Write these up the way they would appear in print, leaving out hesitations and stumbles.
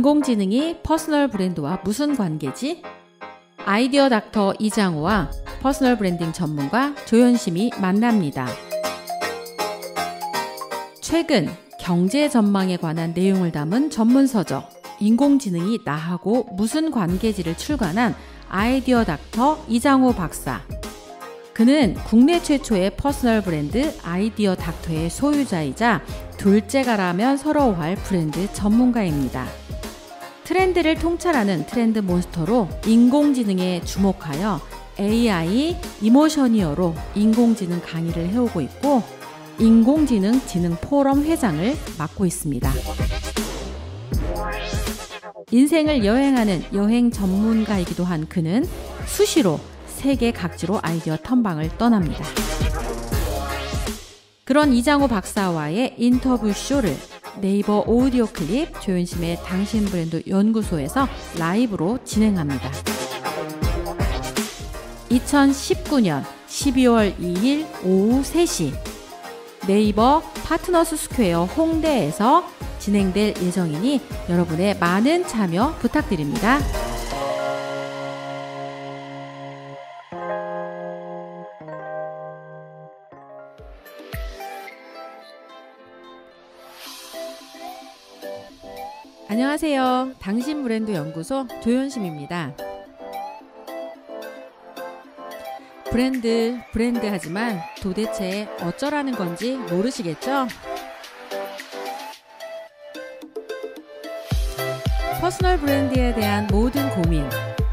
인공지능이 퍼스널 브랜드와 무슨 관계지? 아이디어 닥터 이장우와 퍼스널 브랜딩 전문가 조현심이 만납니다. 최근 경제 전망에 관한 내용을 담은 전문서적 인공지능이 나하고 무슨 관계지를 출간한 아이디어 닥터 이장우 박사. 그는 국내 최초의 퍼스널 브랜드 아이디어 닥터의 소유자이자 둘째가라면 서러워할 브랜드 전문가입니다. 트렌드를 통찰하는 트렌드 몬스터로 인공지능에 주목하여 AI 이모셔니어로 인공지능 강의를 해오고 있고 인공지능 지능 포럼 회장을 맡고 있습니다. 인생을 여행하는 여행 전문가이기도 한 그는 수시로 세계 각지로 아이디어 탐방을 떠납니다. 그런 이장우 박사와의 인터뷰 쇼를 네이버 오디오 클립 조현심의 당신 브랜드 연구소에서 라이브로 진행합니다. 2019년 12월 2일 오후 3시 네이버 파트너스 스퀘어 홍대에서 진행될 예정이니 여러분의 많은 참여 부탁드립니다. 안녕하세요. 당신 브랜드 연구소 조현심입니다. 브랜드 하지만 도대체 어쩌라는 건지 모르시겠죠? 퍼스널 브랜드에 대한 모든 고민,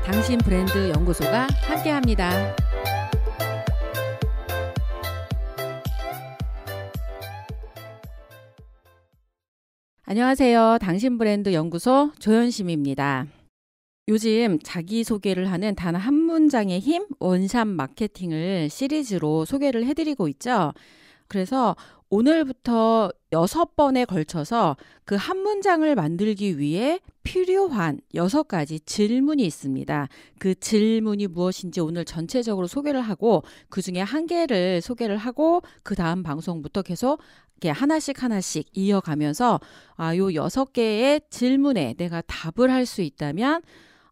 당신 브랜드 연구소가 함께합니다. 안녕하세요. 당신 브랜드 연구소 조현심입니다. 요즘 자기소개를 하는 단 한 문장의 힘, 원샷 마케팅을 시리즈로 소개를 해드리고 있죠. 그래서 오늘부터 6번에 걸쳐서 그 한 문장을 만들기 위해 필요한 6가지 질문이 있습니다. 그 질문이 무엇인지 오늘 전체적으로 소개를 하고 그 중에 한 개를 소개를 하고 그 다음 방송부터 계속 하나씩 이어가면서 요 6개의 질문에 내가 답을 할 수 있다면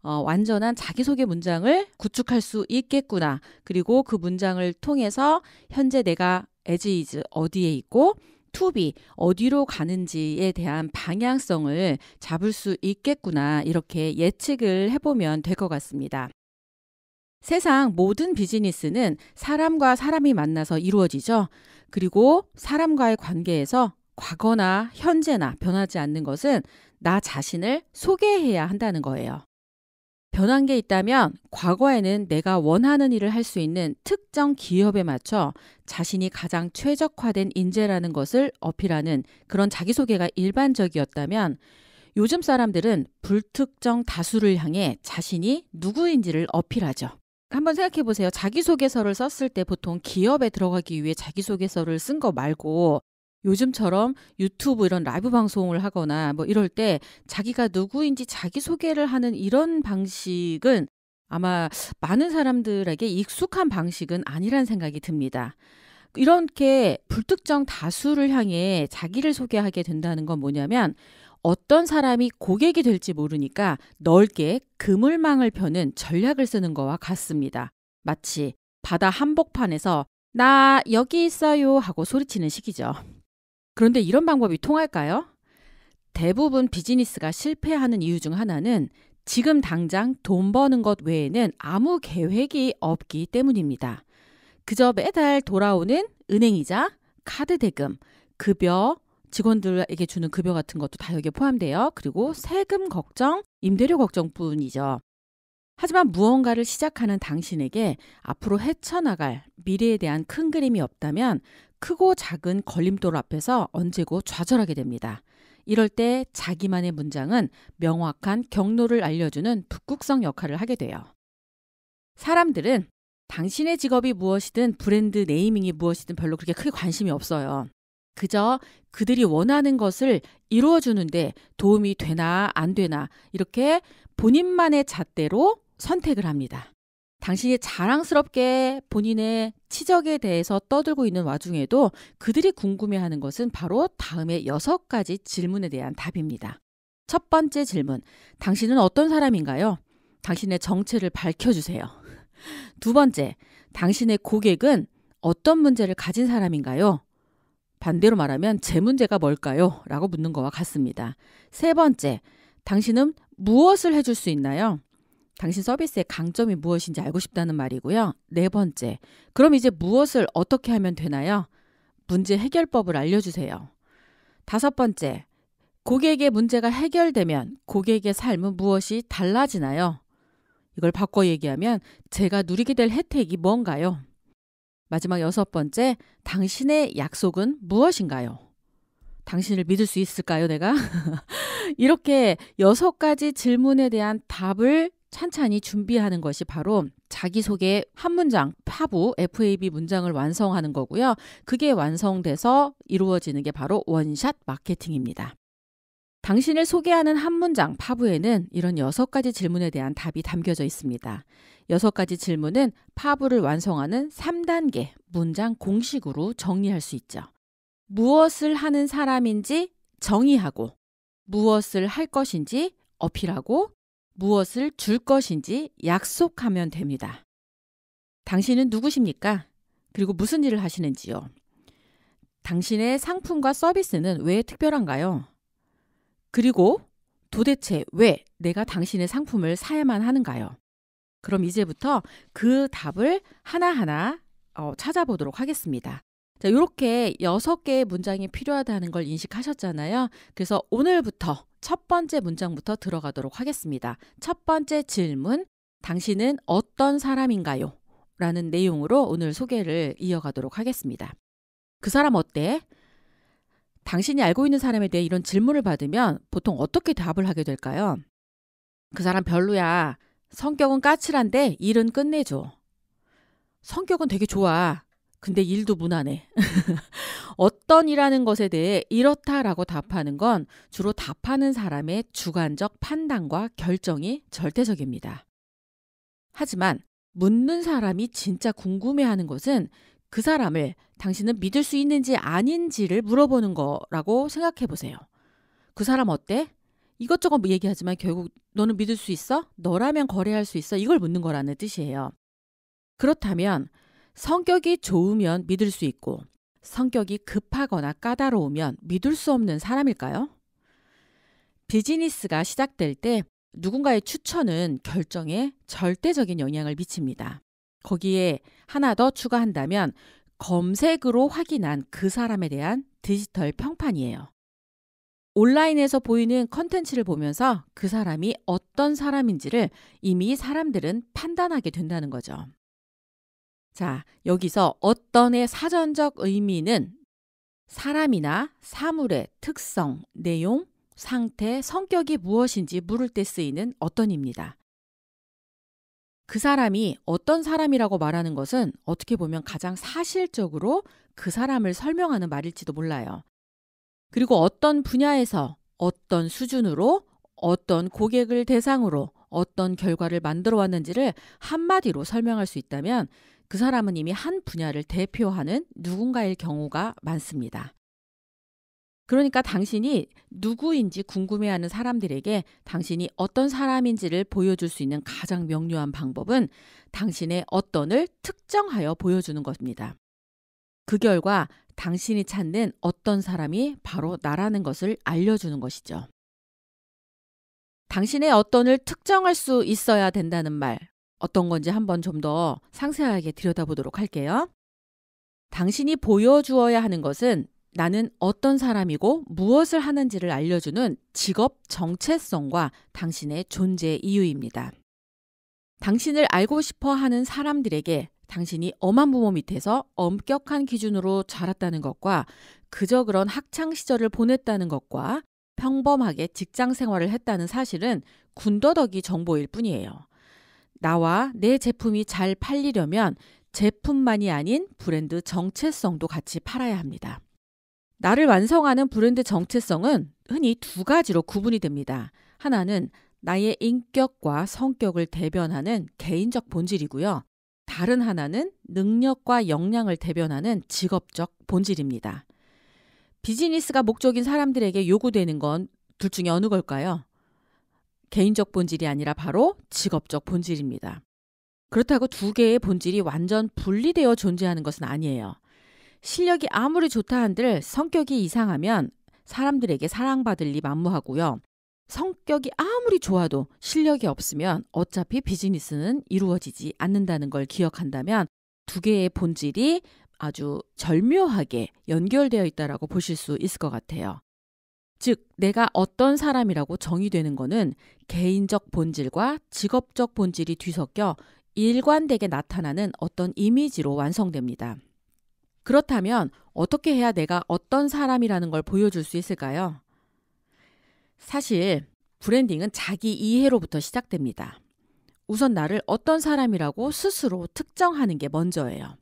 완전한 자기소개 문장을 구축할 수 있겠구나. 그리고 그 문장을 통해서 현재 내가 as is 어디에 있고 to be 어디로 가는지에 대한 방향성을 잡을 수 있겠구나. 이렇게 예측을 해보면 될 것 같습니다. 세상 모든 비즈니스는 사람과 사람이 만나서 이루어지죠. 그리고 사람과의 관계에서 과거나 현재나 변하지 않는 것은 나 자신을 소개해야 한다는 거예요. 변한 게 있다면 과거에는 내가 원하는 일을 할 수 있는 특정 기업에 맞춰 자신이 가장 최적화된 인재라는 것을 어필하는 그런 자기소개가 일반적이었다면 요즘 사람들은 불특정 다수를 향해 자신이 누구인지를 어필하죠. 한번 생각해 보세요. 자기소개서를 썼을 때 보통 기업에 들어가기 위해 자기소개서를 쓴 거 말고 요즘처럼 유튜브 이런 라이브 방송을 하거나 뭐 이럴 때 자기가 누구인지 자기소개를 하는 이런 방식은 아마 많은 사람들에게 익숙한 방식은 아니란 생각이 듭니다. 이렇게 불특정 다수를 향해 자기를 소개하게 된다는 건 뭐냐면 어떤 사람이 고객이 될지 모르니까 넓게 그물망을 펴는 전략을 쓰는 거와 같습니다. 마치 바다 한복판에서 나 여기 있어요 하고 소리치는 식이죠. 그런데 이런 방법이 통할까요? 대부분 비즈니스가 실패하는 이유 중 하나는 지금 당장 돈 버는 것 외에는 아무 계획이 없기 때문입니다. 그저 매달 돌아오는 은행이자 카드 대금, 급여, 직원들에게 주는 급여 같은 것도 다 여기에 포함돼요. 그리고 세금 걱정, 임대료 걱정뿐이죠. 하지만 무언가를 시작하는 당신에게 앞으로 헤쳐나갈 미래에 대한 큰 그림이 없다면 크고 작은 걸림돌 앞에서 언제고 좌절하게 됩니다. 이럴 때 자기만의 문장은 명확한 경로를 알려주는 북극성 역할을 하게 돼요. 사람들은 당신의 직업이 무엇이든 브랜드 네이밍이 무엇이든 별로 그렇게 크게 관심이 없어요. 그저 그들이 원하는 것을 이루어주는데 도움이 되나 안 되나 이렇게 본인만의 잣대로 선택을 합니다. 당신이 자랑스럽게 본인의 치적에 대해서 떠들고 있는 와중에도 그들이 궁금해하는 것은 바로 다음의 6가지 질문에 대한 답입니다. 첫 번째 질문. 당신은 어떤 사람인가요? 당신의 정체를 밝혀주세요. 두 번째. 당신의 고객은 어떤 문제를 가진 사람인가요? 반대로 말하면 제 문제가 뭘까요? 라고 묻는 것과 같습니다. 세 번째. 당신은 무엇을 해줄 수 있나요? 당신 서비스의 강점이 무엇인지 알고 싶다는 말이고요. 네 번째. 그럼 이제 무엇을 어떻게 하면 되나요? 문제 해결법을 알려주세요. 다섯 번째. 고객의 문제가 해결되면 고객의 삶은 무엇이 달라지나요? 이걸 바꿔 얘기하면 제가 누리게 될 혜택이 뭔가요? 마지막 여섯 번째. 당신의 약속은 무엇인가요? 당신을 믿을 수 있을까요, 내가? 이렇게 6가지 질문에 대한 답을 찬찬히 준비하는 것이 바로 자기소개 한 문장, 파부, FAB 문장을 완성하는 거고요. 그게 완성돼서 이루어지는 게 바로 원샷 마케팅입니다. 당신을 소개하는 한 문장, 파부에는 이런 6가지 질문에 대한 답이 담겨져 있습니다. 6가지 질문은 파부를 완성하는 3단계 문장 공식으로 정리할 수 있죠. 무엇을 하는 사람인지 정의하고, 무엇을 할 것인지 어필하고, 무엇을 줄 것인지 약속하면 됩니다. 당신은 누구십니까? 그리고 무슨 일을 하시는지요? 당신의 상품과 서비스는 왜 특별한가요? 그리고 도대체 왜 내가 당신의 상품을 사야만 하는가요? 그럼 이제부터 그 답을 하나하나 찾아보도록 하겠습니다. 자, 이렇게 6개의 문장이 필요하다는 걸 인식하셨잖아요. 그래서 오늘부터 첫 번째 문장부터 들어가도록 하겠습니다. 첫 번째 질문, 당신은 어떤 사람인가요? 라는 내용으로 오늘 소개를 이어가도록 하겠습니다. 그 사람 어때? 당신이 알고 있는 사람에 대해 이런 질문을 받으면 보통 어떻게 답을 하게 될까요? 그 사람 별로야. 성격은 까칠한데 일은 끝내줘. 성격은 되게 좋아. 근데 일도 무난해. 어떤 일하는 것에 대해 이렇다라고 답하는 건 주로 답하는 사람의 주관적 판단과 결정이 절대적입니다. 하지만 묻는 사람이 진짜 궁금해하는 것은 그 사람을 당신은 믿을 수 있는지 아닌지를 물어보는 거라고 생각해 보세요. 그 사람 어때? 이것저것 얘기하지만 결국 너는 믿을 수 있어? 너라면 거래할 수 있어? 이걸 묻는 거라는 뜻이에요. 그렇다면 성격이 좋으면 믿을 수 있고 성격이 급하거나 까다로우면 믿을 수 없는 사람일까요? 비즈니스가 시작될 때 누군가의 추천은 결정에 절대적인 영향을 미칩니다. 거기에 하나 더 추가한다면 검색으로 확인한 그 사람에 대한 디지털 평판이에요. 온라인에서 보이는 컨텐츠를 보면서 그 사람이 어떤 사람인지를 이미 사람들은 판단하게 된다는 거죠. 자, 여기서 어떤의 사전적 의미는 사람이나 사물의 특성, 내용, 상태, 성격이 무엇인지 물을 때 쓰이는 어떤입니다. 그 사람이 어떤 사람이라고 말하는 것은 어떻게 보면 가장 사실적으로 그 사람을 설명하는 말일지도 몰라요. 그리고 어떤 분야에서 어떤 수준으로 어떤 고객을 대상으로 어떤 결과를 만들어 왔는지를 한마디로 설명할 수 있다면 그 사람은 이미 한 분야를 대표하는 누군가일 경우가 많습니다. 그러니까 당신이 누구인지 궁금해하는 사람들에게 당신이 어떤 사람인지를 보여줄 수 있는 가장 명료한 방법은 당신의 어떤을 특정하여 보여주는 것입니다. 그 결과 당신이 찾는 어떤 사람이 바로 나라는 것을 알려주는 것이죠. 당신의 어떤을 특정할 수 있어야 된다는 말, 어떤 건지 한번 좀 더 상세하게 들여다보도록 할게요. 당신이 보여주어야 하는 것은 나는 어떤 사람이고 무엇을 하는지를 알려주는 직업 정체성과 당신의 존재 이유입니다. 당신을 알고 싶어 하는 사람들에게 당신이 엄한 부모 밑에서 엄격한 기준으로 자랐다는 것과 그저 그런 학창 시절을 보냈다는 것과 평범하게 직장 생활을 했다는 사실은 군더더기 정보일 뿐이에요. 나와 내 제품이 잘 팔리려면 제품만이 아닌 브랜드 정체성도 같이 팔아야 합니다. 나를 완성하는 브랜드 정체성은 흔히 2가지로 구분이 됩니다. 하나는 나의 인격과 성격을 대변하는 개인적 본질이고요. 다른 하나는 능력과 역량을 대변하는 직업적 본질입니다. 비즈니스가 목적인 사람들에게 요구되는 건 둘 중에 어느 걸까요? 개인적 본질이 아니라 바로 직업적 본질입니다. 그렇다고 두 개의 본질이 완전 분리되어 존재하는 것은 아니에요. 실력이 아무리 좋다 한들 성격이 이상하면 사람들에게 사랑받을 리 만무하고요. 성격이 아무리 좋아도 실력이 없으면 어차피 비즈니스는 이루어지지 않는다는 걸 기억한다면 두 개의 본질이 아주 절묘하게 연결되어 있다라고 보실 수 있을 것 같아요. 즉, 내가 어떤 사람이라고 정의되는 것은 개인적 본질과 직업적 본질이 뒤섞여 일관되게 나타나는 어떤 이미지로 완성됩니다. 그렇다면 어떻게 해야 내가 어떤 사람이라는 걸 보여줄 수 있을까요? 사실 브랜딩은 자기 이해로부터 시작됩니다. 우선 나를 어떤 사람이라고 스스로 특정하는 게 먼저예요.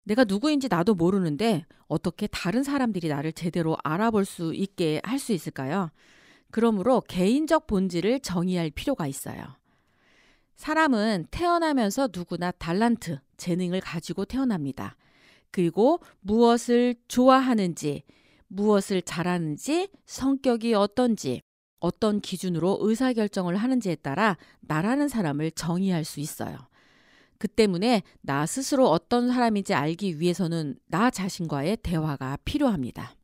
내가 누구인지 나도 모르는데 어떻게 다른 사람들이 나를 제대로 알아볼 수 있게 할 수 있을까요? 그러므로 개인적 본질을 정의할 필요가 있어요. 사람은 태어나면서 누구나 달란트, 재능을 가지고 태어납니다. 그리고 무엇을 좋아하는지, 무엇을 잘하는지, 성격이 어떤지, 어떤 기준으로 의사결정을 하는지에 따라 나라는 사람을 정의할 수 있어요. 그 때문에 나 스스로 어떤 사람인지 알기 위해서는 나 자신과의 대화가 필요합니다.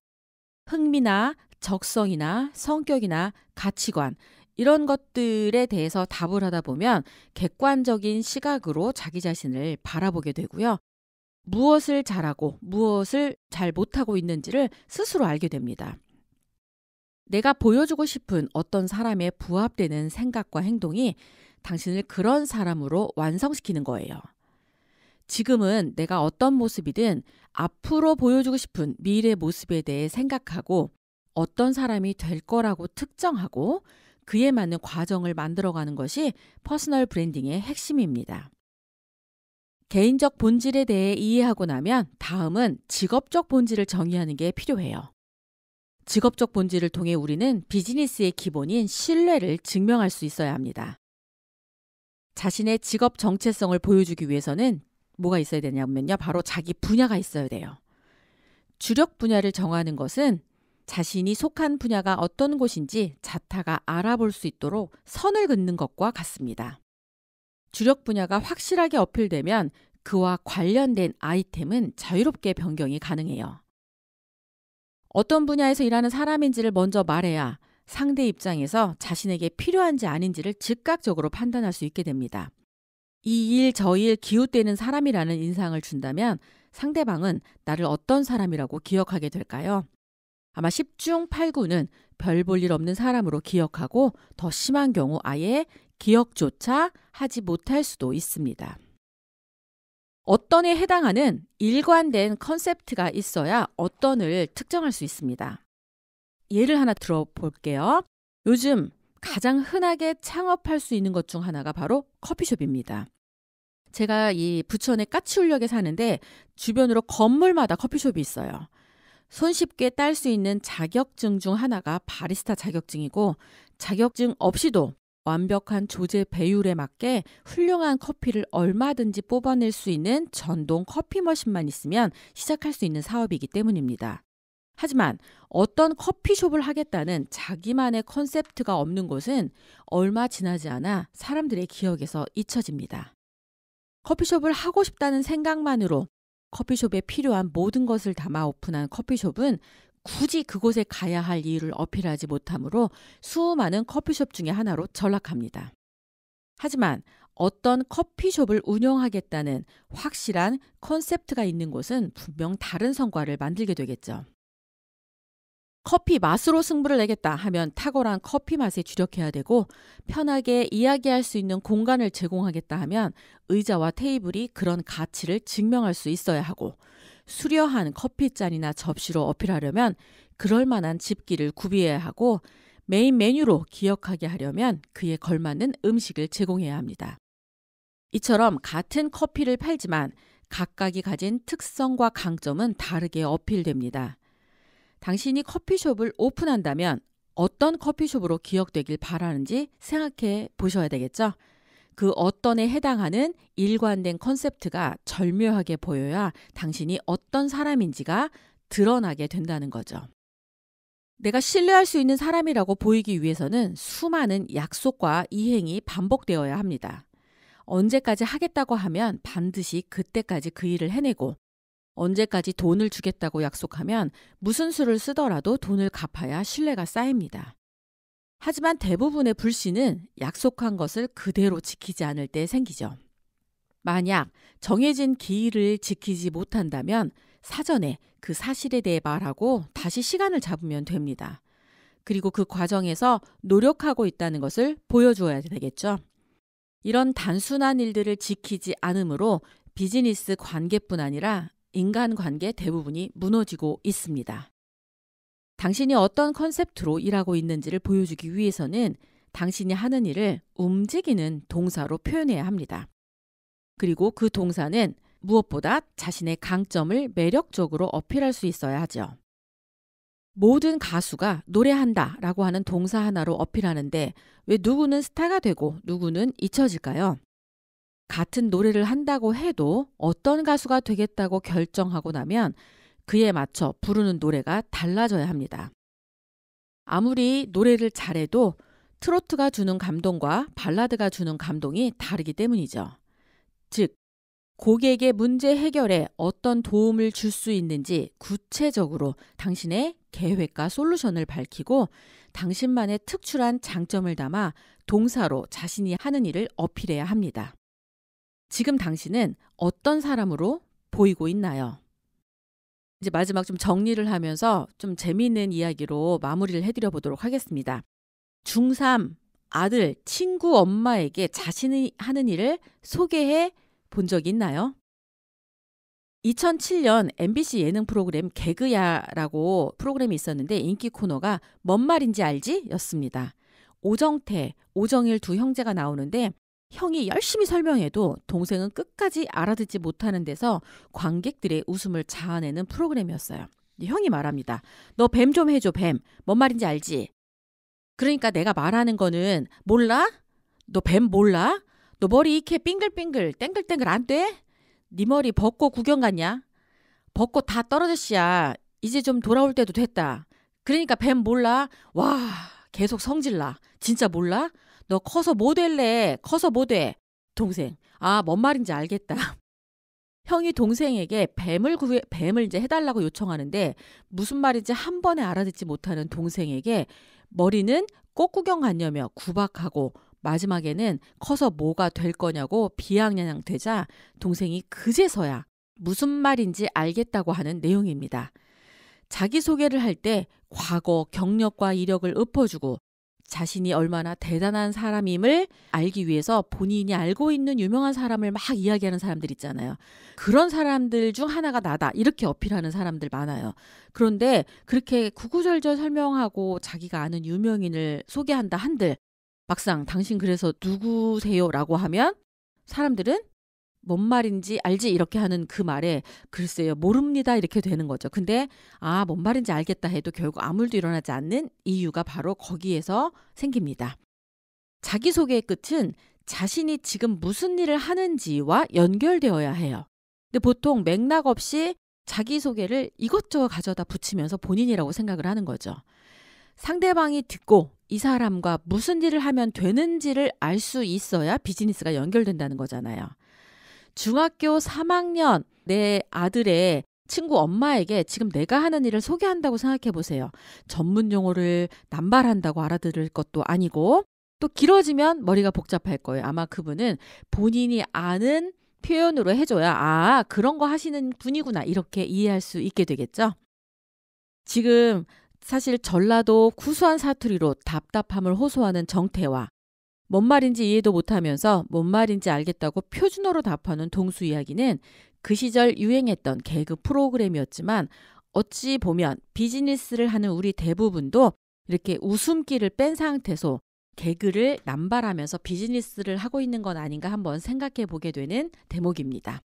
흥미나 적성이나 성격이나 가치관, 이런 것들에 대해서 답을 하다 보면 객관적인 시각으로 자기 자신을 바라보게 되고요. 무엇을 잘하고 무엇을 잘 못하고 있는지를 스스로 알게 됩니다. 내가 보여주고 싶은 어떤 사람에 부합되는 생각과 행동이 당신을 그런 사람으로 완성시키는 거예요. 지금은 내가 어떤 모습이든 앞으로 보여주고 싶은 미래 모습에 대해 생각하고 어떤 사람이 될 거라고 특정하고 그에 맞는 과정을 만들어가는 것이 퍼스널 브랜딩의 핵심입니다. 개인적 본질에 대해 이해하고 나면 다음은 직업적 본질을 정의하는 게 필요해요. 직업적 본질을 통해 우리는 비즈니스의 기본인 신뢰를 증명할 수 있어야 합니다. 자신의 직업 정체성을 보여주기 위해서는 뭐가 있어야 되냐면요. 바로 자기 분야가 있어야 돼요. 주력 분야를 정하는 것은 자신이 속한 분야가 어떤 곳인지 자타가 알아볼 수 있도록 선을 긋는 것과 같습니다. 주력 분야가 확실하게 어필되면 그와 관련된 아이템은 자유롭게 변경이 가능해요. 어떤 분야에서 일하는 사람인지를 먼저 말해야 상대 입장에서 자신에게 필요한지 아닌지를 즉각적으로 판단할 수 있게 됩니다. 이 일 저 일 기웃대는 사람이라는 인상을 준다면 상대방은 나를 어떤 사람이라고 기억하게 될까요? 아마 10중 8구는 별 볼 일 없는 사람으로 기억하고 더 심한 경우 아예 기억조차 하지 못할 수도 있습니다. 어떤에 해당하는 일관된 컨셉트가 있어야 어떤을 특정할 수 있습니다. 예를 하나 들어볼게요. 요즘 가장 흔하게 창업할 수 있는 것 중 하나가 바로 커피숍입니다. 제가 이 부천의 까치울역에 사는데 주변으로 건물마다 커피숍이 있어요. 손쉽게 딸 수 있는 자격증 중 하나가 바리스타 자격증이고 자격증 없이도 완벽한 조제 배율에 맞게 훌륭한 커피를 얼마든지 뽑아낼 수 있는 전동 커피 머신만 있으면 시작할 수 있는 사업이기 때문입니다. 하지만 어떤 커피숍을 하겠다는 자기만의 컨셉트가 없는 곳은 얼마 지나지 않아 사람들의 기억에서 잊혀집니다. 커피숍을 하고 싶다는 생각만으로 커피숍에 필요한 모든 것을 담아 오픈한 커피숍은 굳이 그곳에 가야 할 이유를 어필하지 못하므로 수많은 커피숍 중에 하나로 전락합니다. 하지만 어떤 커피숍을 운영하겠다는 확실한 컨셉트가 있는 곳은 분명 다른 성과를 만들게 되겠죠. 커피 맛으로 승부를 내겠다 하면 탁월한 커피 맛에 주력해야 되고 편하게 이야기할 수 있는 공간을 제공하겠다 하면 의자와 테이블이 그런 가치를 증명할 수 있어야 하고 수려한 커피잔이나 접시로 어필하려면 그럴 만한 집기를 구비해야 하고 메인 메뉴로 기억하게 하려면 그에 걸맞는 음식을 제공해야 합니다. 이처럼 같은 커피를 팔지만 각각이 가진 특성과 강점은 다르게 어필됩니다. 당신이 커피숍을 오픈한다면 어떤 커피숍으로 기억되길 바라는지 생각해 보셔야 되겠죠? 그 어떤에 해당하는 일관된 컨셉트가 절묘하게 보여야 당신이 어떤 사람인지가 드러나게 된다는 거죠. 내가 신뢰할 수 있는 사람이라고 보이기 위해서는 수많은 약속과 이행이 반복되어야 합니다. 언제까지 하겠다고 하면 반드시 그때까지 그 일을 해내고, 언제까지 돈을 주겠다고 약속하면 무슨 수를 쓰더라도 돈을 갚아야 신뢰가 쌓입니다. 하지만 대부분의 불신은 약속한 것을 그대로 지키지 않을 때 생기죠. 만약 정해진 기일을 지키지 못한다면 사전에 그 사실에 대해 말하고 다시 시간을 잡으면 됩니다. 그리고 그 과정에서 노력하고 있다는 것을 보여주어야 되겠죠. 이런 단순한 일들을 지키지 않으므로 비즈니스 관계뿐 아니라 인간관계 대부분이 무너지고 있습니다. 당신이 어떤 컨셉트로 일하고 있는지를 보여주기 위해서는 당신이 하는 일을 움직이는 동사로 표현해야 합니다. 그리고 그 동사는 무엇보다 자신의 강점을 매력적으로 어필할 수 있어야 하죠. 모든 가수가 노래한다 라고 하는 동사 하나로 어필하는데 왜 누구는 스타가 되고 누구는 잊혀질까요? 같은 노래를 한다고 해도 어떤 가수가 되겠다고 결정하고 나면 그에 맞춰 부르는 노래가 달라져야 합니다. 아무리 노래를 잘해도 트로트가 주는 감동과 발라드가 주는 감동이 다르기 때문이죠. 즉, 고객의 문제 해결에 어떤 도움을 줄 수 있는지 구체적으로 당신의 계획과 솔루션을 밝히고 당신만의 특출한 장점을 담아 동사로 자신이 하는 일을 어필해야 합니다. 지금 당신은 어떤 사람으로 보이고 있나요? 이제 마지막 좀 정리를 하면서 좀 재미있는 이야기로 마무리를 해드려 보도록 하겠습니다. 중3 아들, 친구 엄마에게 자신이 하는 일을 소개해 본 적이 있나요? 2007년 MBC 예능 프로그램 개그야라고 프로그램이 있었는데 인기 코너가 뭔 말인지 알지? 였습니다. 오정태, 오정일 두 형제가 나오는데 형이 열심히 설명해도 동생은 끝까지 알아듣지 못하는 데서 관객들의 웃음을 자아내는 프로그램이었어요. 형이 말합니다. 너 뱀 좀 해줘, 뱀. 뭔 말인지 알지? 그러니까 내가 말하는 거는 몰라? 너 뱀 몰라? 너 머리 이렇게 빙글빙글 땡글땡글 안 돼? 네 머리 벚꽃 구경 갔냐? 벚꽃 다 떨어졌시야. 이제 좀 돌아올 때도 됐다. 그러니까 뱀 몰라? 와, 계속 성질나. 진짜 몰라? 너 커서 뭐 될래? 커서 뭐 돼? 동생. 아, 뭔 말인지 알겠다. 형이 동생에게 뱀을 이제 해달라고 요청하는데 무슨 말인지 한 번에 알아듣지 못하는 동생에게 머리는 꽃 구경 갔냐며 구박하고 마지막에는 커서 뭐가 될 거냐고 비아냥냥 되자 동생이 그제서야 무슨 말인지 알겠다고 하는 내용입니다. 자기소개를 할 때 과거 경력과 이력을 읊어주고 자신이 얼마나 대단한 사람임을 알기 위해서 본인이 알고 있는 유명한 사람을 막 이야기하는 사람들 있잖아요. 그런 사람들 중 하나가 나다 이렇게 어필하는 사람들 많아요. 그런데 그렇게 구구절절 설명하고 자기가 아는 유명인을 소개한다 한들 막상 당신 그래서 누구세요? 라고 하면 사람들은 뭔 말인지 알지? 이렇게 하는 그 말에 글쎄요 모릅니다 이렇게 되는 거죠. 근데 뭔 말인지 알겠다 해도 결국 아무 일도 일어나지 않는 이유가 바로 거기에서 생깁니다. 자기소개의 끝은 자신이 지금 무슨 일을 하는지와 연결되어야 해요. 근데 보통 맥락 없이 자기소개를 이것저것 가져다 붙이면서 본인이라고 생각을 하는 거죠. 상대방이 듣고 이 사람과 무슨 일을 하면 되는지를 알 수 있어야 비즈니스가 연결된다는 거잖아요. 중학교 3학년 내 아들의 친구 엄마에게 지금 내가 하는 일을 소개한다고 생각해 보세요. 전문 용어를 남발한다고 알아들을 것도 아니고 또 길어지면 머리가 복잡할 거예요. 아마 그분은 본인이 아는 표현으로 해줘야 그런 거 하시는 분이구나 이렇게 이해할 수 있게 되겠죠. 지금 사실 전라도 구수한 사투리로 답답함을 호소하는 정태와 뭔 말인지 이해도 못하면서 뭔 말인지 알겠다고 표준어로 답하는 동수 이야기는 그 시절 유행했던 개그 프로그램이었지만 어찌 보면 비즈니스를 하는 우리 대부분도 이렇게 웃음기를 뺀 상태에서 개그를 남발하면서 비즈니스를 하고 있는 건 아닌가 한번 생각해 보게 되는 대목입니다.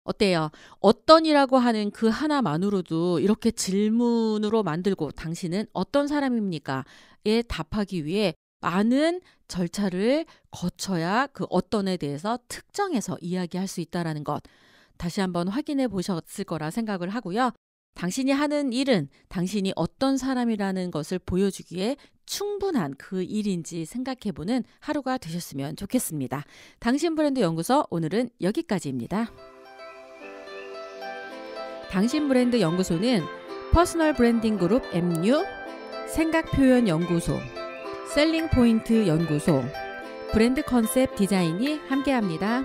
어때요? 어떤이라고 하는 그 하나만으로도 이렇게 질문으로 만들고 당신은 어떤 사람입니까?에 답하기 위해 많은 절차를 거쳐야 그 어떤에 대해서 특정해서 이야기할 수 있다는 것 다시 한번 확인해 보셨을 거라 생각을 하고요. 당신이 하는 일은 당신이 어떤 사람이라는 것을 보여주기에 충분한 그 일인지 생각해보는 하루가 되셨으면 좋겠습니다. 당신 브랜드 연구소 오늘은 여기까지입니다. 당신 브랜드 연구소는 퍼스널 브랜딩 그룹 MU, 생각표현 연구소, 셀링 포인트 연구소, 브랜드 컨셉 디자인이 함께합니다.